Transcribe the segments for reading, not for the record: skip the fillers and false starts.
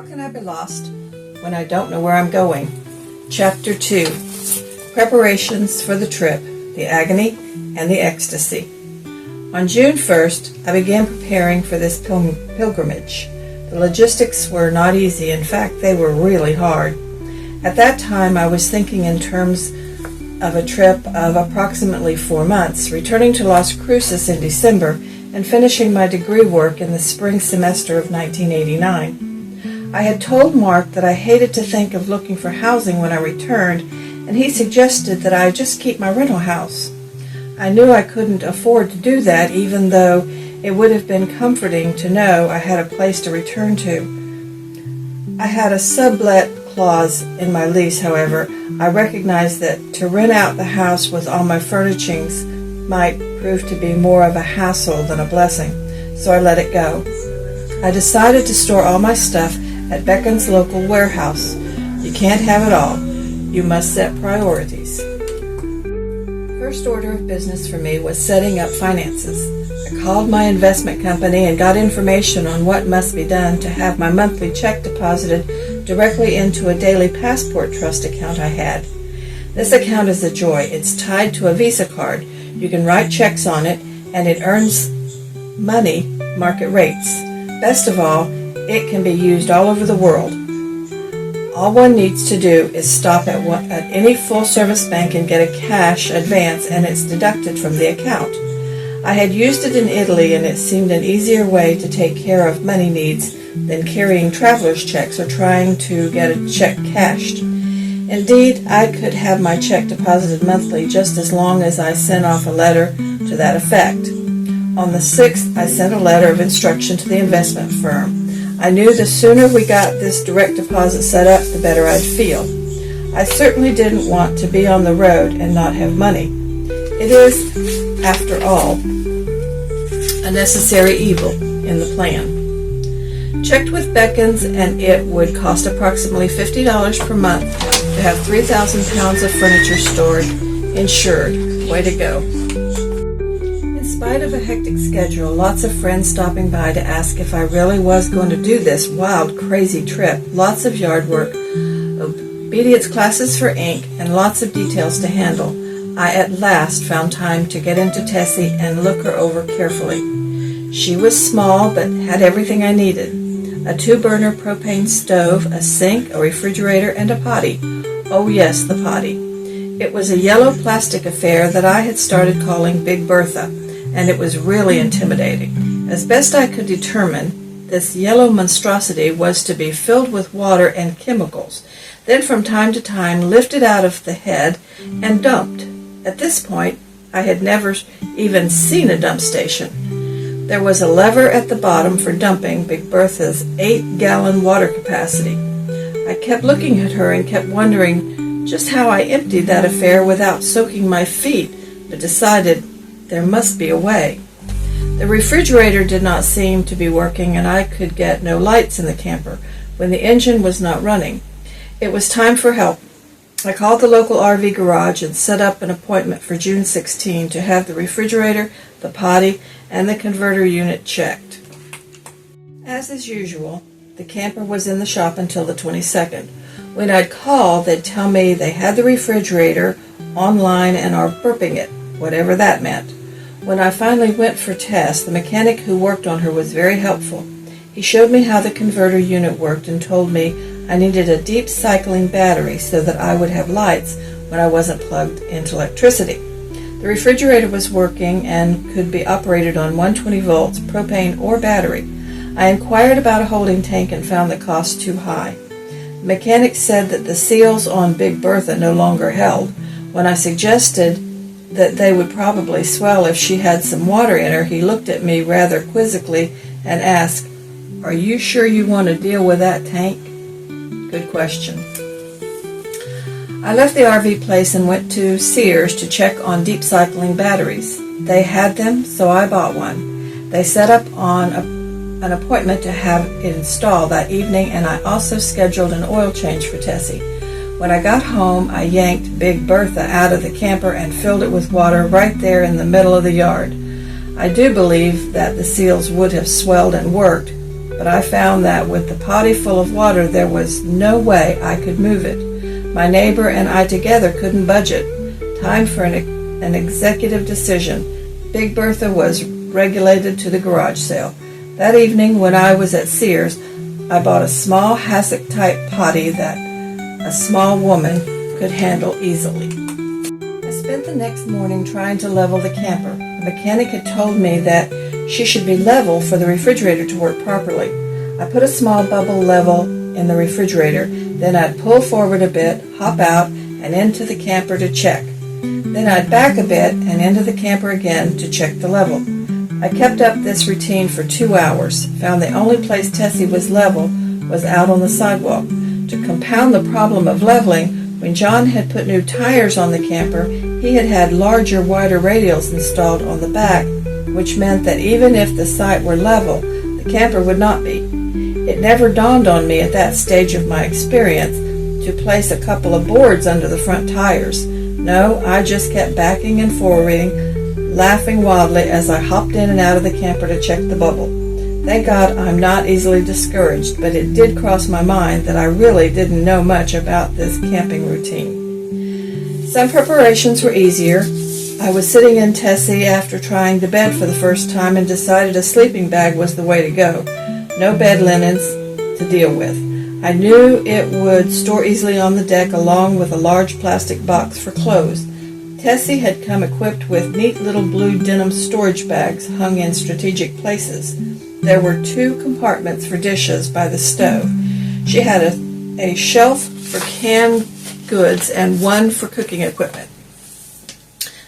can I be lost when I don't know where I'm going? Chapter 2. Preparations for the trip, the agony and the ecstasy. On June 1st, I began preparing for this pilgrimage. The logistics were not easy. In fact, they were really hard. At that time, I was thinking in terms of a trip of approximately 4 months, returning to Las Cruces in December and finishing my degree work in the spring semester of 1989. I had told Mark that I hated to think of looking for housing when I returned, and he suggested that I just keep my rental house. I knew I couldn't afford to do that, even though it would have been comforting to know I had a place to return to. I had a sublet clause in my lease, however. I recognized that to rent out the house with all my furnishings might prove to be more of a hassle than a blessing, so I let it go. I decided to store all my stuff at Beckon's local warehouse. You can't have it all. You must set priorities. First order of business for me was setting up finances. I called my investment company and got information on what must be done to have my monthly check deposited directly into a daily passport trust account I had. This account is a joy. It's tied to a Visa card. You can write checks on it, and it earns money market rates. Best of all, it can be used all over the world. All one needs to do is stop at any full-service bank and get a cash advance, and it's deducted from the account. I had used it in Italy, and it seemed an easier way to take care of money needs than carrying traveler's checks or trying to get a check cashed. Indeed, I could have my check deposited monthly just as long as I sent off a letter to that effect. On the 6th, I sent a letter of instruction to the investment firm. I knew the sooner we got this direct deposit set up, the better I'd feel. I certainly didn't want to be on the road and not have money. It is, after all, a necessary evil in the plan. Checked with Beckon's, and it would cost approximately $50 per month to have 3,000 pounds of furniture stored, insured. Way to go. In spite of a hectic schedule, lots of friends stopping by to ask if I really was going to do this wild, crazy trip, lots of yard work, obedience classes for ink, and lots of details to handle, I at last found time to get into Tessie and look her over carefully. She was small, but had everything I needed. A 2-burner propane stove, a sink, a refrigerator, and a potty. Oh yes, the potty. It was a yellow plastic affair that I had started calling Big Bertha, and it was really intimidating. As best I could determine, this yellow monstrosity was to be filled with water and chemicals, then from time to time lifted out of the head and dumped. At this point, I had never even seen a dump station. There was a lever at the bottom for dumping Big Bertha's 8-gallon water capacity. I kept looking at her and kept wondering just how I emptied that affair without soaking my feet, but decided there must be a way. The refrigerator did not seem to be working, and I could get no lights in the camper when the engine was not running. It was time for help. I called the local RV garage and set up an appointment for June 16 to have the refrigerator, the potty, and the converter unit checked. As is usual, the camper was in the shop until the 22nd. When I'd call, they'd tell me they had the refrigerator online and are burping it, whatever that meant. When I finally went for tests, the mechanic who worked on her was very helpful. He showed me how the converter unit worked and told me I needed a deep cycling battery so that I would have lights when I wasn't plugged into electricity. The refrigerator was working and could be operated on 120 volts, propane, or battery. I inquired about a holding tank and found the cost too high. The mechanic said that the seals on Big Bertha no longer held. When I suggested that they would probably swell if she had some water in her, he looked at me rather quizzically and asked, "Are you sure you want to deal with that tank?" Good question. I left the RV place and went to Sears to check on deep cycling batteries. They had them, so I bought one. They set up on an appointment to have it installed that evening, and I also scheduled an oil change for Tessie. When I got home, I yanked Big Bertha out of the camper and filled it with water right there in the middle of the yard. I do believe that the seals would have swelled and worked, but I found that with the potty full of water there was no way I could move it. My neighbor and I together couldn't budge it. Time for an executive decision. Big Bertha was regulated to the garage sale. That evening when I was at Sears, I bought a small hassock-type potty that a small woman could handle easily. I spent the next morning trying to level the camper. The mechanic had told me that she should be level for the refrigerator to work properly. I put a small bubble level in the refrigerator, then I'd pull forward a bit, hop out, and into the camper to check. Then I'd back a bit and into the camper again to check the level. I kept up this routine for 2 hours, found the only place Tessie was level was out on the sidewalk. To compound the problem of leveling, when John had put new tires on the camper, he had had larger, wider radials installed on the back, which meant that even if the site were level, the camper would not be. It never dawned on me at that stage of my experience to place a couple of boards under the front tires. No, I just kept backing and forwarding, laughing wildly as I hopped in and out of the camper to check the bubble. Thank God I'm not easily discouraged, but it did cross my mind that I really didn't know much about this camping routine. Some preparations were easier. I was sitting in Tessie after trying to bed for the first time and decided a sleeping bag was the way to go. No bed linens to deal with. I knew it would store easily on the deck along with a large plastic box for clothes. Tessie had come equipped with neat little blue denim storage bags hung in strategic places. There were 2 compartments for dishes by the stove. She had a shelf for canned goods and one for cooking equipment.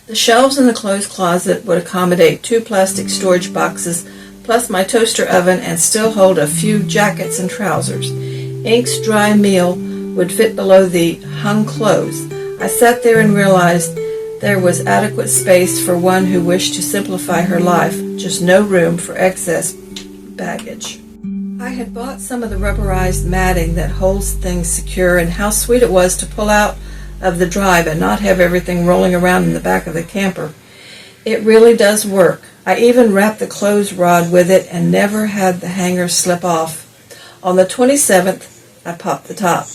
The shelves in the clothes closet would accommodate 2 plastic storage boxes, plus my toaster oven, and still hold a few jackets and trousers. Ink's dry meal would fit below the hung clothes. I sat there and realized there was adequate space for one who wished to simplify her life, just no room for excess baggage. I had bought some of the rubberized matting that holds things secure, and how sweet it was to pull out of the drive and not have everything rolling around in the back of the camper. It really does work. I even wrapped the clothes rod with it and never had the hanger slip off. On the 27th, I popped the top.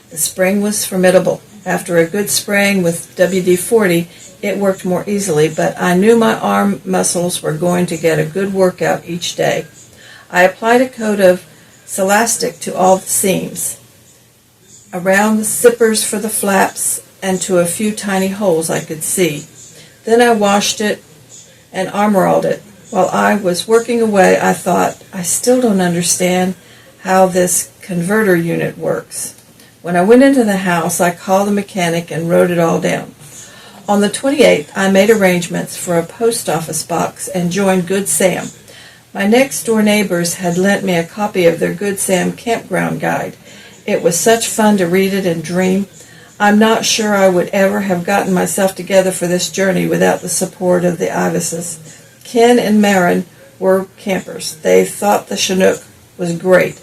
The spring was formidable. After a good spraying with WD-40, it worked more easily, but I knew my arm muscles were going to get a good workout each day. I applied a coat of Celastic to all the seams, around the zippers for the flaps, and to a few tiny holes I could see. Then I washed it and armoralled it. While I was working away, I thought, I still don't understand how this converter unit works. When I went into the house, I called the mechanic and wrote it all down. On the 28th, I made arrangements for a post office box and joined Good Sam. My next-door neighbors had lent me a copy of their Good Sam campground guide. It was such fun to read it and dream. I'm not sure I would ever have gotten myself together for this journey without the support of the Ivises. Ken and Marin were campers. They thought the Chinook was great.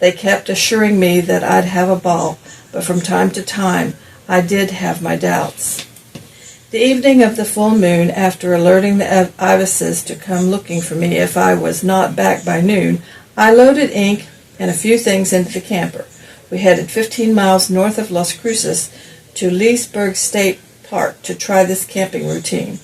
They kept assuring me that I'd have a ball, but from time to time I did have my doubts. The evening of the full moon, after alerting the Ivises to come looking for me if I was not back by noon, I loaded Ink and a few things into the camper. We headed 15 miles north of Las Cruces to Leesburg State Park to try this camping routine.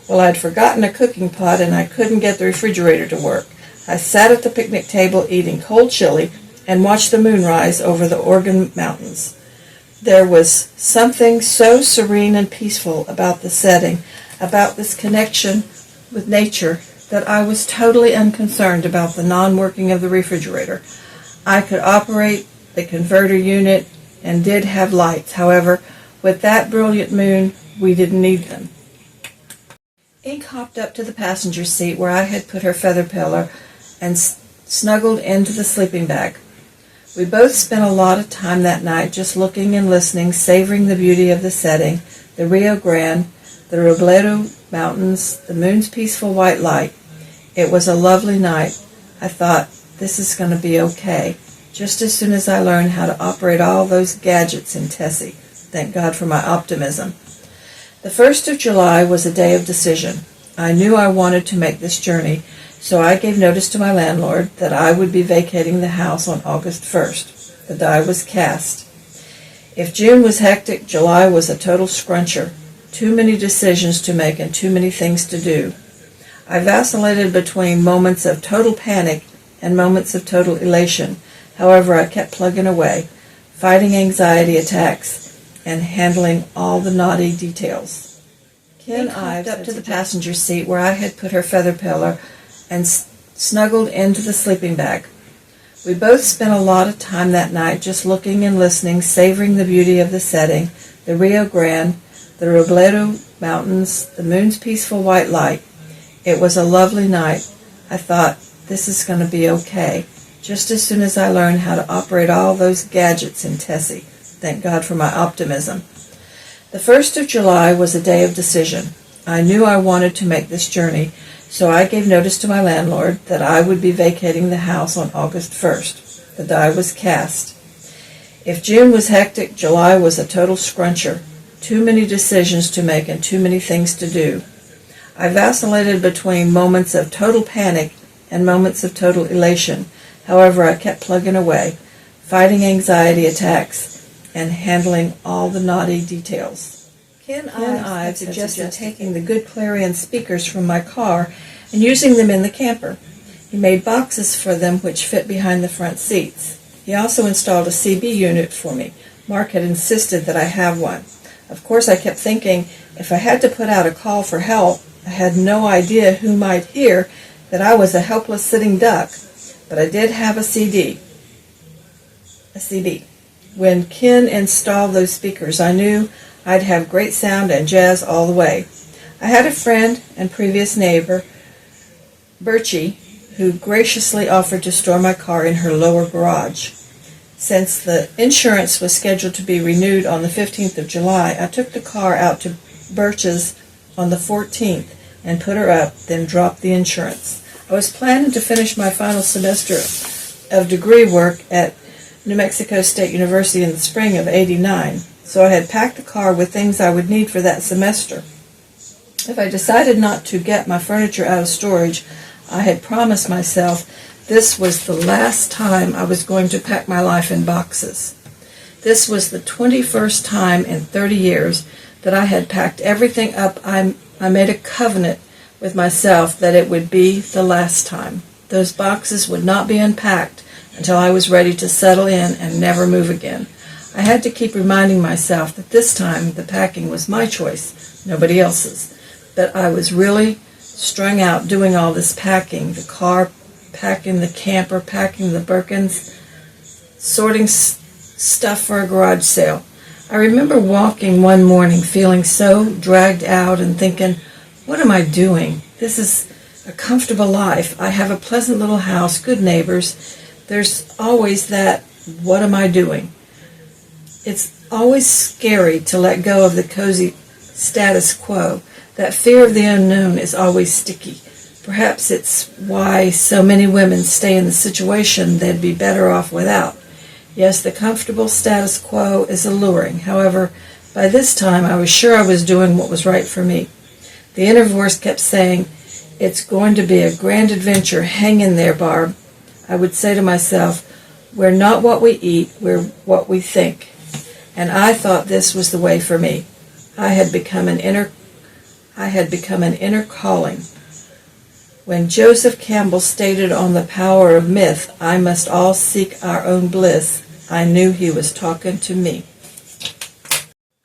Well, I'd forgotten a cooking pot and I couldn't get the refrigerator to work. I sat at the picnic table eating cold chili and watched the moon rise over the Oregon mountains. There was something so serene and peaceful about the setting, about this connection with nature, that I was totally unconcerned about the non-working of the refrigerator. I could operate the converter unit and did have lights. However, with that brilliant moon, we didn't need them. Ink hopped up to the passenger seat where I had put her feather pillow and snuggled into the sleeping bag. We both spent a lot of time that night just looking and listening, savoring the beauty of the setting, the Rio Grande, the Robledo Mountains, the moon's peaceful white light. It was a lovely night. I thought, this is going to be okay, just as soon as I learn how to operate all those gadgets in Tessie. Thank God for my optimism. The 1st of July was a day of decision. I knew I wanted to make this journey, so I gave notice to my landlord that I would be vacating the house on August 1st. The die was cast. If June was hectic, July was a total scruncher. Too many decisions to make and too many things to do. I vacillated between moments of total panic and moments of total elation. However, I kept plugging away, fighting anxiety attacks and handling all the knotty details. Ken Ives up to the passenger seat where I had put her feather pillow and snuggled into the sleeping bag. We both spent a lot of time that night just looking and listening, savoring the beauty of the setting, the Rio Grande, the Robledo Mountains, the moon's peaceful white light. It was a lovely night. I thought, this is going to be okay. Just as soon as I learned how to operate all those gadgets in Tessie. Thank God for my optimism. The 1st of July was a day of decision. I knew I wanted to make this journey, so I gave notice to my landlord that I would be vacating the house on August 1st. The die was cast. If June was hectic, July was a total scruncher. Too many decisions to make and too many things to do. I vacillated between moments of total panic and moments of total elation. However, I kept plugging away, fighting anxiety attacks and handling all the knotty details. Ken Ives suggested taking the good Clarion speakers from my car and using them in the camper. He made boxes for them which fit behind the front seats. He also installed a CB unit for me. Mark had insisted that I have one. Of course, I kept thinking, if I had to put out a call for help, I had no idea who might hear that I was a helpless sitting duck, but I did have a CD. When Ken installed those speakers, I knew I'd have great sound and jazz all the way. I had a friend and previous neighbor, Birchie, who graciously offered to store my car in her lower garage. Since the insurance was scheduled to be renewed on the 15th of July, I took the car out to Birch's on the 14th and put her up, then dropped the insurance. I was planning to finish my final semester of degree work at New Mexico State University in the spring of '89, so I had packed the car with things I would need for that semester. If I decided not to get my furniture out of storage, I had promised myself this was the last time I was going to pack my life in boxes. This was the 21st time in 30 years that I had packed everything up. I made a covenant with myself that it would be the last time. Those boxes would not be unpacked until I was ready to settle in and never move again. I had to keep reminding myself that this time the packing was my choice, nobody else's. But I was really strung out doing all this packing, the car, packing the camper, packing the Birkins, sorting stuff for a garage sale. I remember walking one morning feeling so dragged out and thinking, what am I doing? This is a comfortable life. I have a pleasant little house, good neighbors. There's always that, what am I doing? It's always scary to let go of the cozy status quo. That fear of the unknown is always sticky. Perhaps it's why so many women stay in the situation they'd be better off without. Yes, the comfortable status quo is alluring. However, by this time I was sure I was doing what was right for me. The inner voice kept saying, it's going to be a grand adventure. Hang in there, Barb. I would say to myself, we're not what we eat, we're what we think. And I thought this was the way for me. I had become an inner calling. When Joseph Campbell stated on The Power of Myth, I must all seek our own bliss, I knew he was talking to me.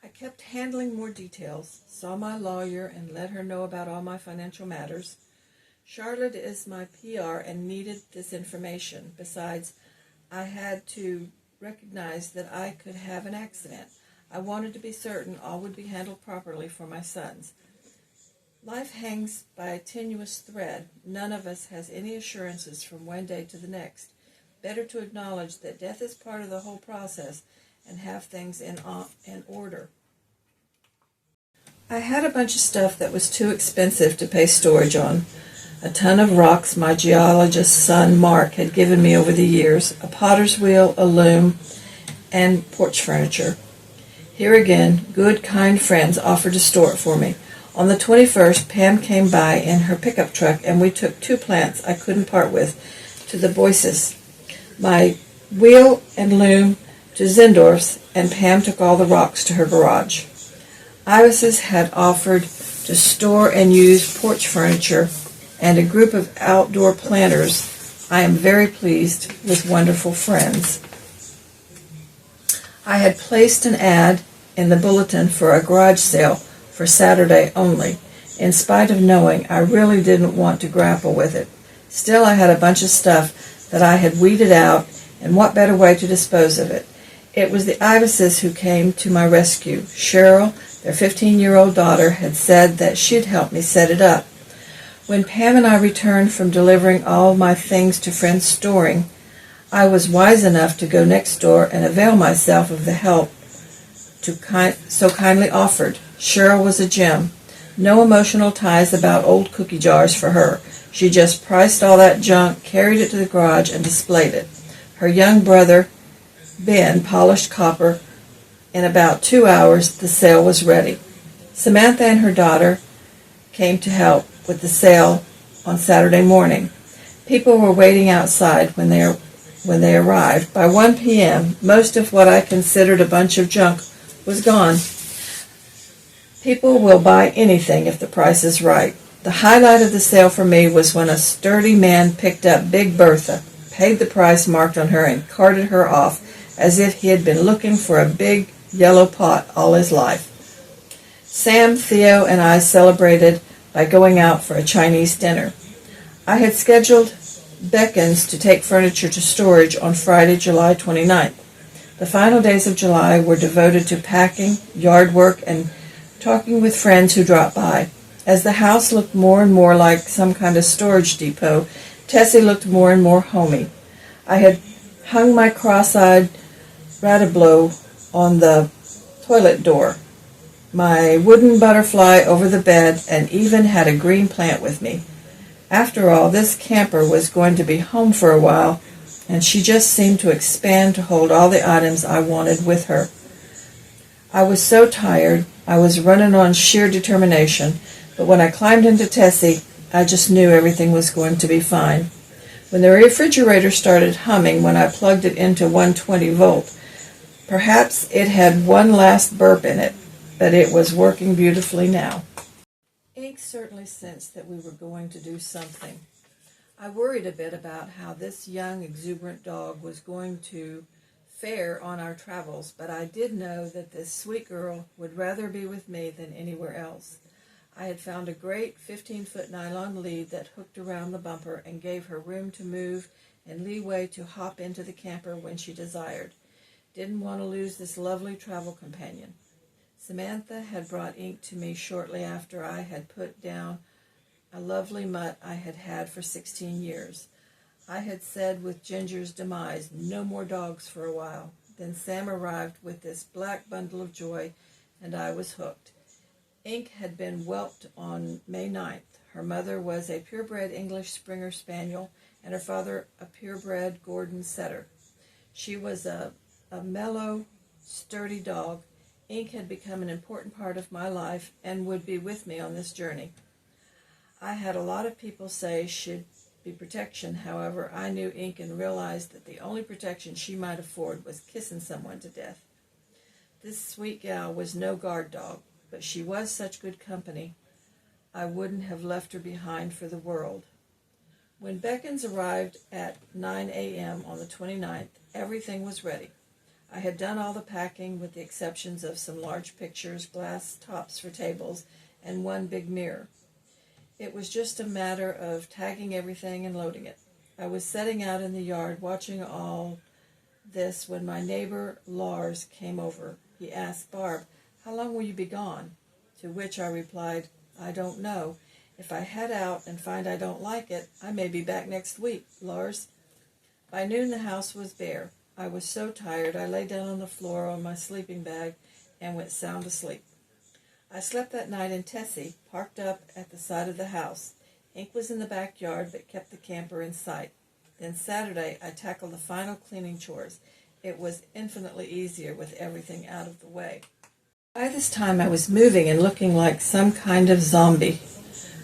I kept handling more details, saw my lawyer and let her know about all my financial matters. Charlotte is my PR and needed this information. Besides, I had to recognize that I could have an accident. I wanted to be certain all would be handled properly for my sons. Life hangs by a tenuous thread. None of us has any assurances from one day to the next. Better to acknowledge that death is part of the whole process and have things in order. I had a bunch of stuff that was too expensive to pay storage on. A ton of rocks my geologist son Mark had given me over the years, a potter's wheel, a loom, and porch furniture. Here again, good, kind friends offered to store it for me. On the 21st, Pam came by in her pickup truck, and we took 2 plants I couldn't part with to the Boyces, my wheel and loom to Zindorf's, and Pam took all the rocks to her garage. Ivises had offered to store and use porch furniture, and a group of outdoor planters. I am very pleased with wonderful friends. I had placed an ad in the bulletin for a garage sale for Saturday only, in spite of knowing I really didn't want to grapple with it. Still, I had a bunch of stuff that I had weeded out, and what better way to dispose of it? It was the Ivises who came to my rescue. Cheryl, their 15-year-old daughter, had said that she'd help me set it up. When Pam and I returned from delivering all my things to Friends Storing, I was wise enough to go next door and avail myself of the help so kindly offered. Cheryl was a gem. No emotional ties about old cookie jars for her. She just priced all that junk, carried it to the garage, and displayed it. Her young brother, Ben, polished copper. In about 2 hours, the sale was ready. Samantha and her daughter came to help with the sale on Saturday morning. People were waiting outside when they arrived. By 1 p.m., most of what I considered a bunch of junk was gone. People will buy anything if the price is right. The highlight of the sale for me was when a sturdy man picked up Big Bertha, paid the price marked on her, and carted her off as if he had been looking for a big yellow pot all his life. Sam, Theo, and I celebrated by going out for a Chinese dinner. I had scheduled Beckons to take furniture to storage on Friday, July 29th. The final days of July were devoted to packing, yard work, and talking with friends who dropped by. As the house looked more and more like some kind of storage depot, Tessie looked more and more homey. I had hung my cross-eyed ratablo on the toilet door, my wooden butterfly over the bed, and even had a green plant with me. After all, this camper was going to be home for a while, and she just seemed to expand to hold all the items I wanted with her. I was so tired, I was running on sheer determination, but when I climbed into Tessie, I just knew everything was going to be fine. When the refrigerator started humming when I plugged it into 120 volt, perhaps it had one last burp in it, but it was working beautifully now. Ink certainly sensed that we were going to do something. I worried a bit about how this young, exuberant dog was going to fare on our travels, but I did know that this sweet girl would rather be with me than anywhere else. I had found a great 15-foot nylon lead that hooked around the bumper and gave her room to move and leeway to hop into the camper when she desired. Didn't want to lose this lovely travel companion. Samantha had brought Ink to me shortly after I had put down a lovely mutt I had had for 16 years. I had said with Ginger's demise, no more dogs for a while. Then Sam arrived with this black bundle of joy, and I was hooked. Ink had been whelped on May 9th. Her mother was a purebred English Springer Spaniel, and her father a purebred Gordon Setter. She was a mellow, sturdy dog. Ink had become an important part of my life and would be with me on this journey. I had a lot of people say she'd be protection. However, I knew Ink and realized that the only protection she might afford was kissing someone to death. This sweet gal was no guard dog, but she was such good company, I wouldn't have left her behind for the world. When Beckons arrived at 9 a.m. on the 29th, everything was ready. I had done all the packing with the exceptions of some large pictures, glass tops for tables, and one big mirror. It was just a matter of tagging everything and loading it. I was setting out in the yard watching all this when my neighbor Lars came over. He asked, "Barb, how long will you be gone?" To which I replied, "I don't know. If I head out and find I don't like it, I may be back next week, Lars." By noon the house was bare. I was so tired I lay down on the floor on my sleeping bag and went sound asleep. I slept that night in Tessie, parked up at the side of the house. Ink was in the backyard but kept the camper in sight. Then Saturday I tackled the final cleaning chores. It was infinitely easier with everything out of the way. By this time I was moving and looking like some kind of zombie.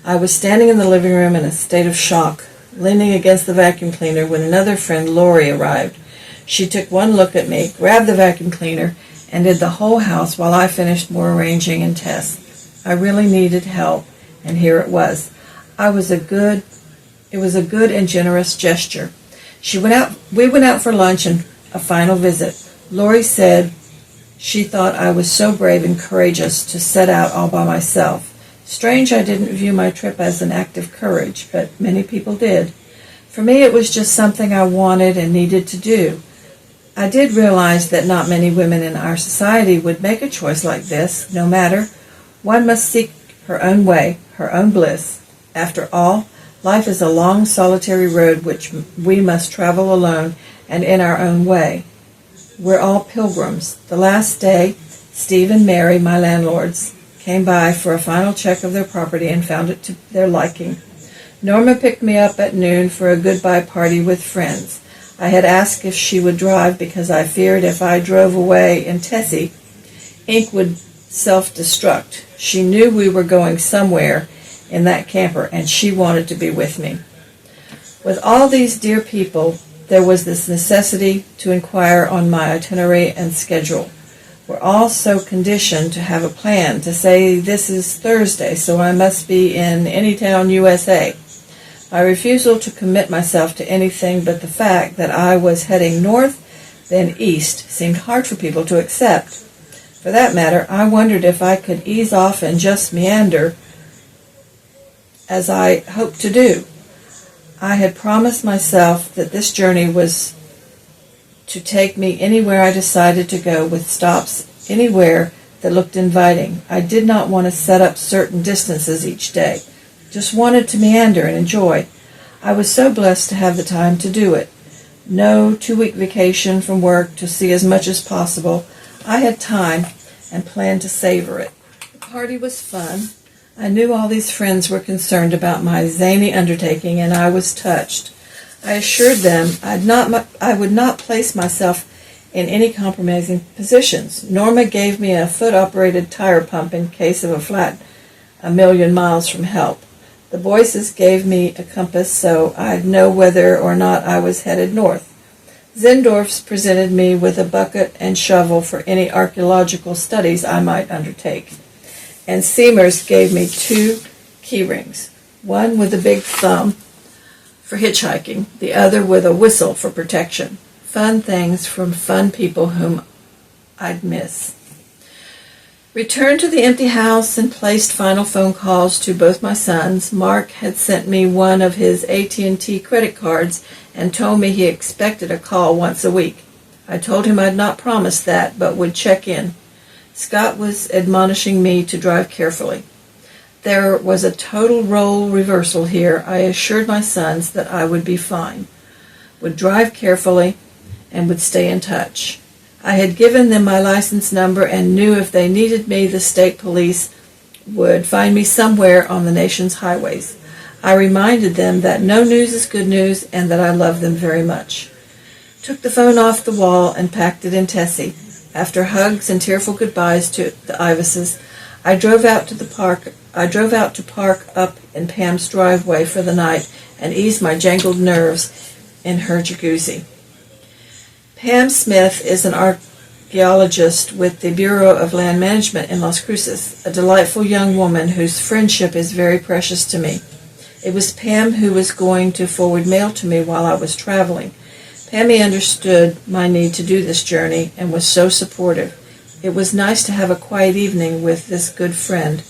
I was standing in the living room in a state of shock, leaning against the vacuum cleaner when another friend, Lori, arrived. She took one look at me, grabbed the vacuum cleaner, and did the whole house while I finished more arranging and tests. I really needed help, and here it was. It was a good and generous gesture. We went out for lunch and a final visit. Lori said she thought I was so brave and courageous to set out all by myself. Strange I didn't view my trip as an act of courage, but many people did. For me, it was just something I wanted and needed to do. I did realize that not many women in our society would make a choice like this. No matter, one must seek her own way, her own bliss. After all, life is a long, solitary road which we must travel alone and in our own way. We're all pilgrims. The last day, Steve and Mary, my landlords, came by for a final check of their property and found it to their liking. Norma picked me up at noon for a goodbye party with friends. I had asked if she would drive because I feared if I drove away in Tessie, Ink would self-destruct. She knew we were going somewhere in that camper, and she wanted to be with me. With all these dear people, there was this necessity to inquire on my itinerary and schedule. We're all so conditioned to have a plan, to say this is Thursday, so I must be in Anytown, USA. My refusal to commit myself to anything but the fact that I was heading north, then east, seemed hard for people to accept. For that matter, I wondered if I could ease off and just meander, as I hoped to do. I had promised myself that this journey was to take me anywhere I decided to go, with stops anywhere that looked inviting. I did not want to set up certain distances each day, just wanted to meander and enjoy. I was so blessed to have the time to do it. No 2-week vacation from work to see as much as possible. I had time and planned to savor it. The party was fun. I knew all these friends were concerned about my zany undertaking, and I was touched. I assured them I would not place myself in any compromising positions. Norma gave me a foot-operated tire pump in case of a flat a million miles from help. The Boyces gave me a compass so I'd know whether or not I was headed north. Zendorf's presented me with a bucket and shovel for any archaeological studies I might undertake. And Seamers gave me 2 key rings, one with a big thumb for hitchhiking, the other with a whistle for protection. Fun things from fun people whom I'd miss. Returned to the empty house and placed final phone calls to both my sons. Mark had sent me one of his AT&T credit cards and told me he expected a call once a week. I told him I'd not promised that, but would check in. Scott was admonishing me to drive carefully. There was a total role reversal here. I assured my sons that I would be fine, would drive carefully, and would stay in touch. I had given them my license number and knew if they needed me, the state police would find me somewhere on the nation's highways. I reminded them that no news is good news and that I love them very much. Took the phone off the wall and packed it in Tessie. After hugs and tearful goodbyes to the Ivises, I drove out to park up in Pam's driveway for the night and ease my jangled nerves in her jacuzzi. Pam Smith is an archaeologist with the Bureau of Land Management in Las Cruces, a delightful young woman whose friendship is very precious to me. It was Pam who was going to forward mail to me while I was traveling. Pammy understood my need to do this journey and was so supportive. It was nice to have a quiet evening with this good friend.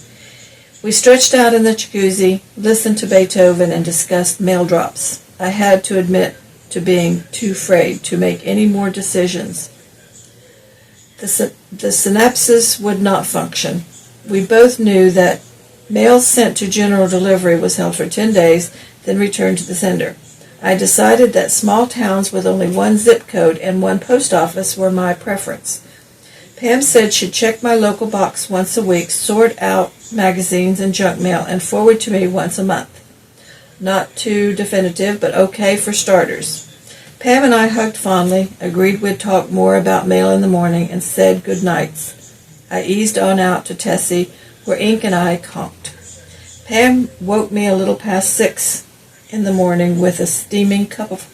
We stretched out in the jacuzzi, listened to Beethoven, and discussed mail drops. I had to admit to being too afraid to make any more decisions. The synapses would not function. We both knew that mail sent to general delivery was held for 10 days, then returned to the sender. I decided that small towns with only one zip code and one post office were my preference. Pam said she'd check my local box once a week, sort out magazines and junk mail, and forward to me once a month. Not too definitive, but okay for starters. Pam and I hugged fondly, agreed we'd talk more about mail in the morning, and said good nights. I eased on out to Tessie, where Ink and I conked. Pam woke me a little past 6 in the morning with a steaming cup of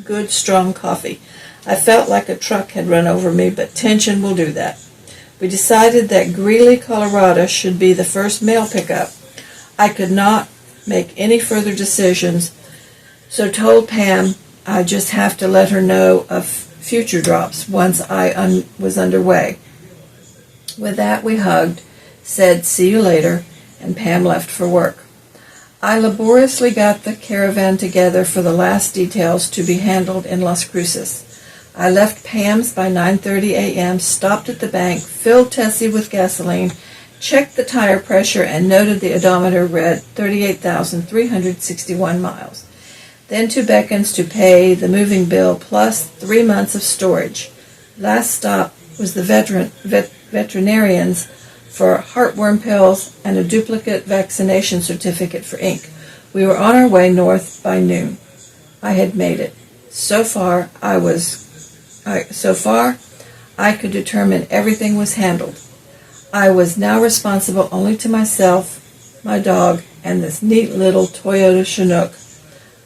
good, strong coffee. I felt like a truck had run over me, but tension will do that. We decided that Greeley, Colorado should be the first mail pickup. I could not make any further decisions, so told Pam I'd just have to let her know of future drops once I was underway. With that, we hugged, said see you later, and Pam left for work. I laboriously got the caravan together for the last details to be handled in Las Cruces. I left Pam's by 9:30 a.m., stopped at the bank, filled Tessie with gasoline, checked the tire pressure, and noted the odometer read 38,361 miles. Then to Beckons to pay the moving bill plus 3 months of storage. Last stop was the veterinarian's for heartworm pills and a duplicate vaccination certificate for Ink. We were on our way north by noon. I had made it. So far, I could determine everything was handled. I was now responsible only to myself, my dog, and this neat little Toyota Chinook.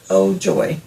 Oh, joy.